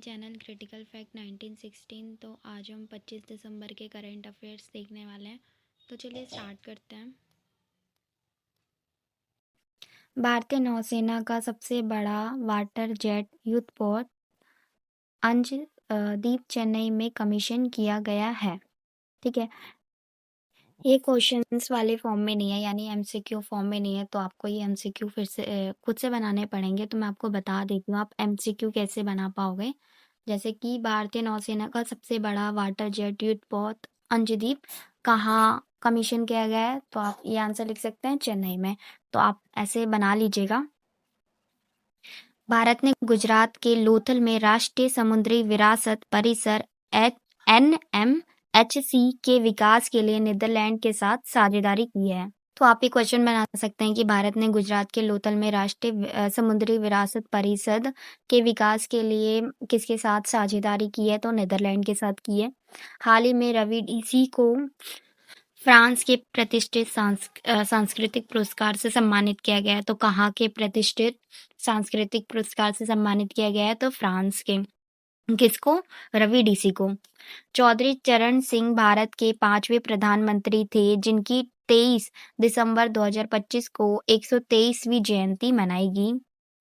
Channel critical fact 1916। तो आज हम 25 दिसंबर के करंट अफेयर्स देखने वाले हैं। तो चलिए स्टार्ट करते हैं। भारतीय नौसेना का सबसे बड़ा वाटर जेट युद्धपोत अंशद्वीप चेन्नई में कमीशन किया गया है। ठीक है, ये क्वेश्चंस वाले फॉर्म में नहीं है, यानी एमसीक्यू फॉर्म में नहीं है, तो आपको ये एमसीक्यू फिर से खुद से बनाने पड़ेंगे। तो मैं आपको बता देती हूँ आप एमसीक्यू कैसे बना पाओगे। जैसे कि भारतीय नौसेना का सबसे बड़ा वाटर जेट युद्धपोत अंशद्वीप कहाँ कमीशन किया गया है, तो आप ये आंसर लिख सकते हैं चेन्नई में। तो आप ऐसे बना लीजिएगा। भारत ने गुजरात के लोथल में राष्ट्रीय समुद्री विरासत परिसर NMHC के विकास के लिए नीदरलैंड के साथ साझेदारी की है। तो आप ये क्वेश्चन बना सकते हैं कि भारत ने गुजरात के लोथल में राष्ट्रीय समुद्री विरासत परिषद के विकास के लिए किसके साथ साझेदारी की है, तो नीदरलैंड के साथ की है। हाल ही में रवि डीसी को फ्रांस के प्रतिष्ठित सांस्कृतिक पुरस्कार से सम्मानित किया गया है। तो कहाँ के प्रतिष्ठित सांस्कृतिक पुरस्कार से सम्मानित किया गया है, तो फ्रांस के। किसको? रवि डीसी को। चौधरी चरण सिंह भारत के 5वें प्रधानमंत्री थे, जिनकी 23 दिसंबर 2025 को 123वीं जयंती मनाएगी।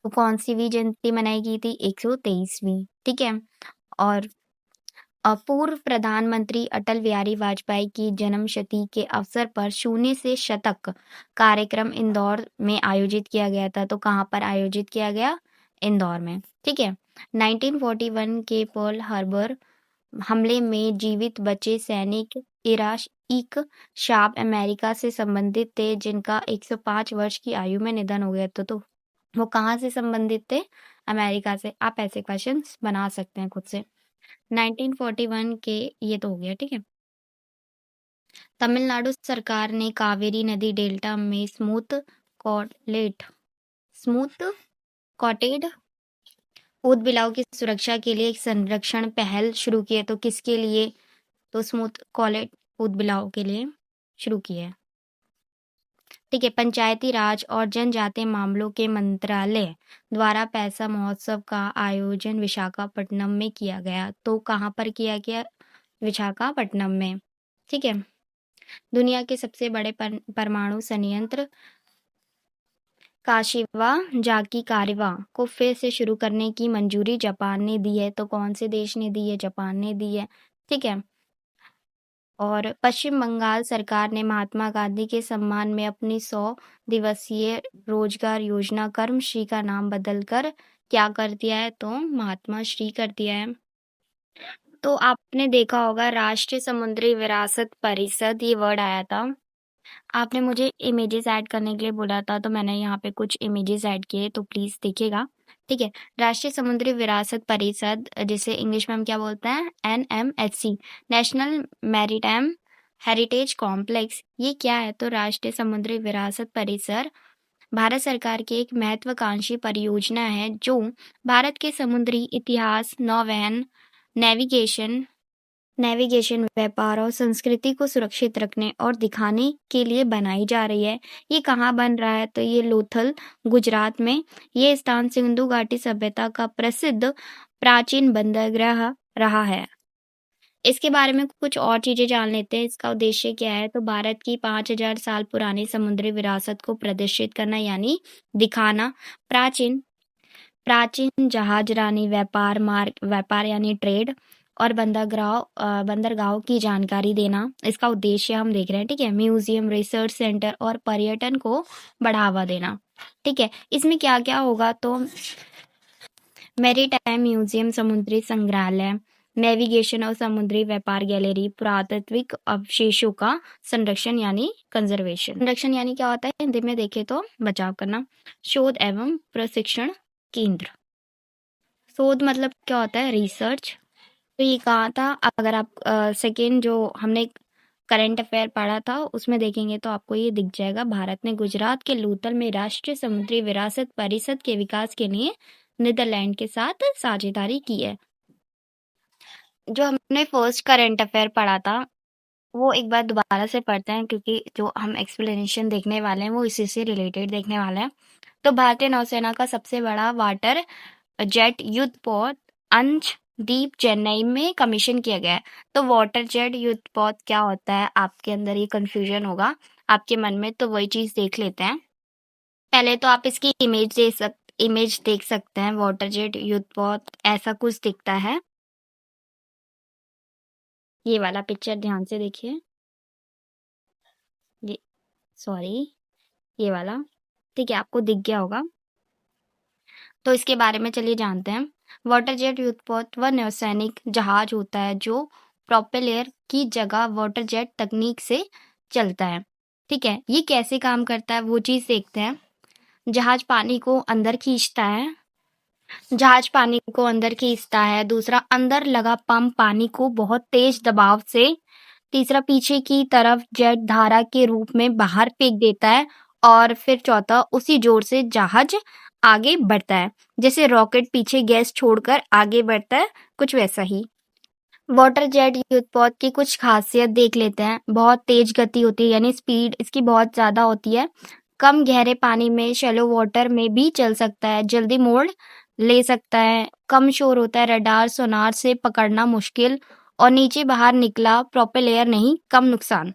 तो कौन सी वी जयंती मनाई गई थी? 123वीं। ठीक है। और पूर्व प्रधानमंत्री अटल बिहारी वाजपेयी की जन्मशती के अवसर पर शून्य से शतक कार्यक्रम इंदौर में आयोजित किया गया था। तो कहाँ पर आयोजित किया गया? इंदौर में। ठीक है। 1941 के पर्ल हार्बर हमले में जीवित बचे सैनिक इराक शाब अमेरिका से संबंधित थे, जिनका 105 वर्ष की आयु में निधन हो गया था। तो वो कहाँ से संबंधित थे? अमेरिका से। आप ऐसे क्वेश्चंस बना सकते हैं खुद से। 1941 के ये तो हो गया। ठीक है। तमिलनाडु सरकार ने कावेरी नदी डेल्टा में स्मूथ कॉटेड ऊद बिलाव की सुरक्षा के लिए एक संरक्षण पहल शुरू की है। तो किसके लिए? तो स्मूथ कॉलेट ऊद बिलाव के लिए शुरू की है। ठीक है। पंचायती राज और जनजातीय मामलों के मंत्रालय द्वारा पैसा महोत्सव का आयोजन विशाखापट्टनम में किया गया। तो कहाँ पर किया गया? विशाखापट्टनम में। ठीक है। दुनिया के सबसे बड़े परमाणु संयंत्र काशिवा जाकी कारवा को फिर से शुरू करने की मंजूरी जापान ने दी है। तो कौन से देश ने दी है? जापान ने दी है। ठीक है। और पश्चिम बंगाल सरकार ने महात्मा गांधी के सम्मान में अपनी 100 दिवसीय रोजगार योजना कर्मश्री का नाम बदलकर क्या कर दिया है? तो महात्मा श्री कर दिया है। तो आपने देखा होगा राष्ट्रीय समुद्री विरासत परिषद, ये वर्ड आया था। आपने मुझे इमेजेस ऐड करने के लिए बोला था, तो मैंने यहाँ पे कुछ इमेजेस ऐड किए, तो प्लीज देखिएगा। ठीक है। राष्ट्रीय समुद्री विरासत परिषद, जिसे इंग्लिश में हम क्या बोलते हैं? NMHC, national maritime heritage complex. ये क्या है? तो राष्ट्रीय समुद्री विरासत परिसर भारत सरकार की एक महत्वाकांक्षी परियोजना है, जो भारत के समुद्री इतिहास, नौवहन, नेविगेशन, व्यापार और संस्कृति को सुरक्षित रखने और दिखाने के लिए बनाई जा रही है। ये कहाँ बन रहा है? तो ये लोथल, गुजरात में। ये स्थान सिंधु घाटी सभ्यता का प्रसिद्ध प्राचीन बंदरगाह रहा है। इसके बारे में कुछ और चीजें जान लेते हैं। इसका उद्देश्य क्या है? तो भारत की 5000 साल पुरानी समुद्री विरासत को प्रदर्शित करना, यानी दिखाना। प्राचीन प्राचीन जहाजरानी व्यापार यानी ट्रेड और बंदरगाहों की जानकारी देना, इसका उद्देश्य हम देख रहे हैं। ठीक है। म्यूजियम, रिसर्च सेंटर और पर्यटन को बढ़ावा देना। ठीक है। इसमें क्या क्या होगा? तो मैरीटाइम म्यूजियम, समुद्री संग्रहालय, नेविगेशन और समुद्री व्यापार गैलरी, पुरातात्विक अवशेषों का संरक्षण यानी कंजर्वेशन। संरक्षण यानी क्या होता है? हिंदी में देखें तो बचाव करना। शोध एवं प्रशिक्षण केंद्र। शोध मतलब क्या होता है? रिसर्च। तो ये कहा था, अगर आप सेकेंड जो हमने करंट अफेयर पढ़ा था उसमें देखेंगे तो आपको ये दिख जाएगा। भारत ने गुजरात के लोथल में राष्ट्रीय समुद्री विरासत परिषद के विकास के लिए नीदरलैंड के साथ साझेदारी की है। जो हमने फर्स्ट करंट अफेयर पढ़ा था वो एक बार दोबारा से पढ़ते हैं, क्योंकि जो हम एक्सप्लेनेशन देखने वाले हैं वो इसी से रिलेटेड देखने वाले हैं। तो भारतीय नौसेना का सबसे बड़ा वाटर जेट युद्धपोत द्वीप चेन्नई में कमीशन किया गया है। तो वाटर जेट युद्धपोत क्या होता है? आपके अंदर ये कंफ्यूजन होगा आपके मन में, तो वही चीज़ देख लेते हैं। पहले तो आप इसकी इमेज देख सकते हैं। वाटर जेट युद्धपोत ऐसा कुछ दिखता है। ये वाला पिक्चर ध्यान से देखिए। ये सॉरी, ये वाला, ठीक है, आपको दिख गया होगा। तो इसके बारे में चलिए जानते हैं। वाटर जेट युद्धपोत वह नौसैनिक जहाज होता है जो प्रोपेलर की जगह वाटर जेट तकनीक से चलता है। ठीक है, ये कैसे काम करता है वो चीज़ देखते हैं। जहाज पानी को अंदर खींचता है। जहाज पानी को अंदर खींचता है। दूसरा, अंदर लगा पंप पानी को बहुत तेज दबाव से। तीसरा, पीछे की तरफ जेट धारा के रूप में बाहर फेंक देता है। और फिर चौथा, उसी जोर से जहाज आगे बढ़ता है। जैसे रॉकेट पीछे गैस छोड़कर आगे बढ़ता है, कुछ वैसा ही। वाटर जेट युद्धपोत की कुछ खासियत देख लेते हैं। बहुत तेज गति होती है, यानी स्पीड इसकी बहुत ज़्यादा होती है। कम गहरे पानी में, शैलो वाटर में भी चल सकता है। जल्दी मोड़ ले सकता है। कम शोर होता है। रडार सोनार से पकड़ना मुश्किल। और नीचे बाहर निकला प्रोपेलर नहीं, कम नुकसान।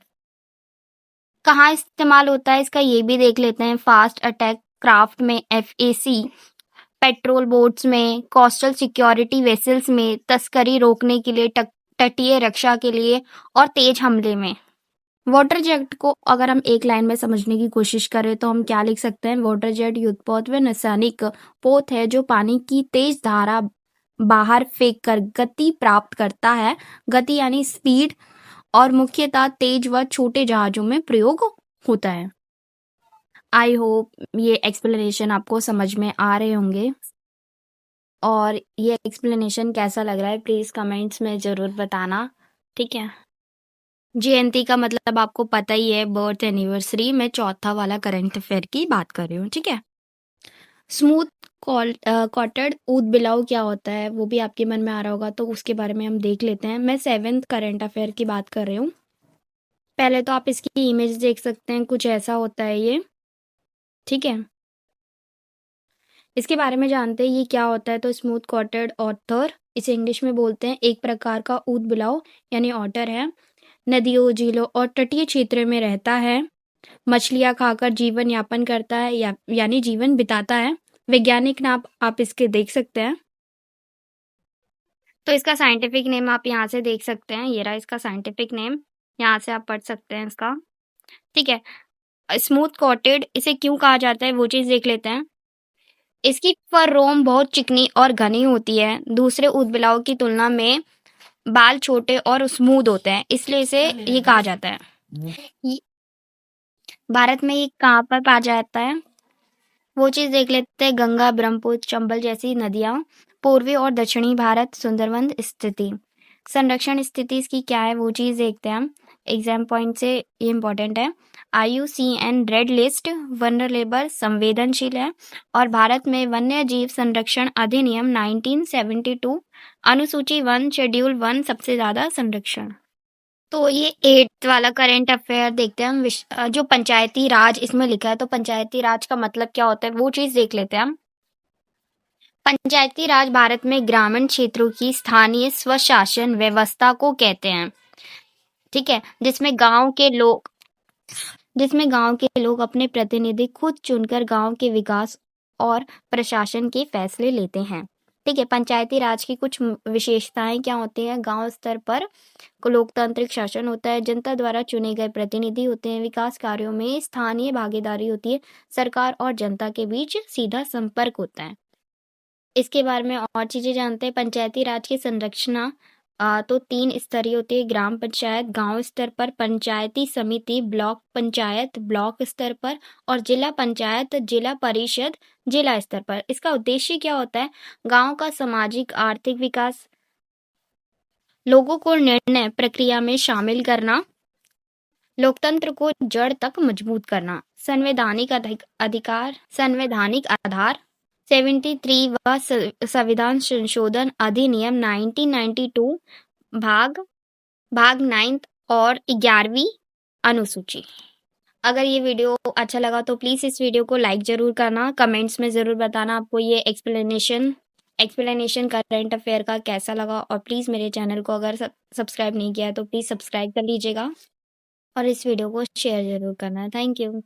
कहाँ इस्तेमाल होता है इसका, ये भी देख लेते हैं। फास्ट अटैक क्राफ्ट में, एफएसी, पेट्रोल बोट्स में, कोस्टल सिक्योरिटी वेसल्स में, तस्करी रोकने के लिए, तटीय रक्षा के लिए और तेज हमले में। वाटर जेट को अगर हम एक लाइन में समझने की कोशिश करें तो हम क्या लिख सकते हैं? वाटर जेट युद्धपोत व नौसैनिक पोत है जो पानी की तेज धारा बाहर फेंक कर गति प्राप्त करता है। गति यानी स्पीड, और मुख्यतः तेज व छोटे जहाजों में प्रयोग होता है। आई होप ये एक्सप्लेनेशन आपको समझ में आ रहे होंगे। और ये एक्सप्लेनेशन कैसा लग रहा है प्लीज़ कमेंट्स में ज़रूर बताना, ठीक है? जयंती का मतलब आपको पता ही है, बर्थ एनिवर्सरी। मैं चौथा वाला करंट अफेयर की बात कर रही हूँ, ठीक है? स्मूथ कॉटेड ऊद बिलाव क्या होता है वो भी आपके मन में आ रहा होगा, तो उसके बारे में हम देख लेते हैं। मैं 7th करंट अफेयर की बात कर रही हूँ। पहले तो आप इसकी इमेज देख सकते हैं, कुछ ऐसा होता है ये, ठीक है? इसके बारे में जानते हैं ये क्या होता है। तो स्मूथ कॉटेड ऑटर, इसे इंग्लिश में बोलते हैं, एक प्रकार का ऊद बिलाव यानी ऑटर है। नदियों, झीलों और तटीय क्षेत्र में रहता है। मछलियाँ खाकर जीवन यापन करता है, यानी जीवन बिताता है। वैज्ञानिक नाम आप इसके देख सकते हैं। तो इसका साइंटिफिक नेम आप यहाँ से देख सकते हैं। ये रहा इसका साइंटिफिक नेम, यहाँ से आप पढ़ सकते हैं इसका, ठीक है? स्मूथ कॉटेड इसे क्यों कहा जाता है वो चीज़ देख लेते हैं। इसकी फर रोम बहुत चिकनी और घनी होती है। दूसरे ऊदबिलाव की तुलना में बाल छोटे और स्मूथ होते हैं, इसलिए इसे ये कहा जाता है। ये- भारत में ये कहाँ पर पाया जाता है वो चीज़ देख लेते हैं। गंगा, ब्रह्मपुत्र, चंबल जैसी नदियाँ, पूर्वी और दक्षिणी भारत, सुंदरबन स्थिति। संरक्षण स्थिति इसकी क्या है वो चीज़ देखते हैं हम। एग्जाम पॉइंट से ये इंपॉर्टेंट है। IUCN रेड लिस्ट वनरेबल संवेदनशील है। और भारत में वन्य जीव संरक्षण अधिनियम 1972 अनुसूची 1 शेड्यूल 1 सबसे ज़्यादा संरक्षण। तो ये 8th वाला करंट अफेयर देखते हैं हम। जो पंचायती राज इसमें लिखा है, तो पंचायती राज का मतलब क्या होता है वो चीज़ देख लेते हैं हम। पंचायती राज भारत में ग्रामीण क्षेत्रों की स्थानीय स्वशासन व्यवस्था को कहते हैं, ठीक है? जिसमें गांव के लोग अपने प्रतिनिधि खुद चुनकर गांव के विकास और प्रशासन के फैसले लेते हैं, ठीक है? पंचायती राज की कुछ विशेषताएं क्या होती हैं? गांव स्तर पर को लोकतांत्रिक शासन होता है। जनता द्वारा चुने गए प्रतिनिधि होते हैं। विकास कार्यों में स्थानीय भागीदारी होती है। सरकार और जनता के बीच सीधा संपर्क होता है। इसके बारे में और चीज़ें जानते हैं। पंचायती राज की संरचना तो 3 स्तरीय होती है। ग्राम पंचायत गांव स्तर पर, पंचायती समिति ब्लॉक पंचायत ब्लॉक स्तर पर, और जिला पंचायत जिला परिषद जिला स्तर पर। इसका उद्देश्य क्या होता है? गांव का सामाजिक आर्थिक विकास, लोगों को निर्णय प्रक्रिया में शामिल करना, लोकतंत्र को जड़ तक मजबूत करना। संवैधानिक आधार 73 व संविधान संशोधन अधिनियम 1992 भाग 9 और 11वीं अनुसूची। अगर ये वीडियो अच्छा लगा तो प्लीज़ इस वीडियो को लाइक ज़रूर करना, कमेंट्स में ज़रूर बताना आपको ये एक्सप्लेनेशन एक्सप्लेनेशन करंट अफेयर का कैसा लगा, और प्लीज़ मेरे चैनल को अगर सब्सक्राइब नहीं किया है तो प्लीज़ सब्सक्राइब कर लीजिएगा और इस वीडियो को शेयर ज़रूर करना। Thank you.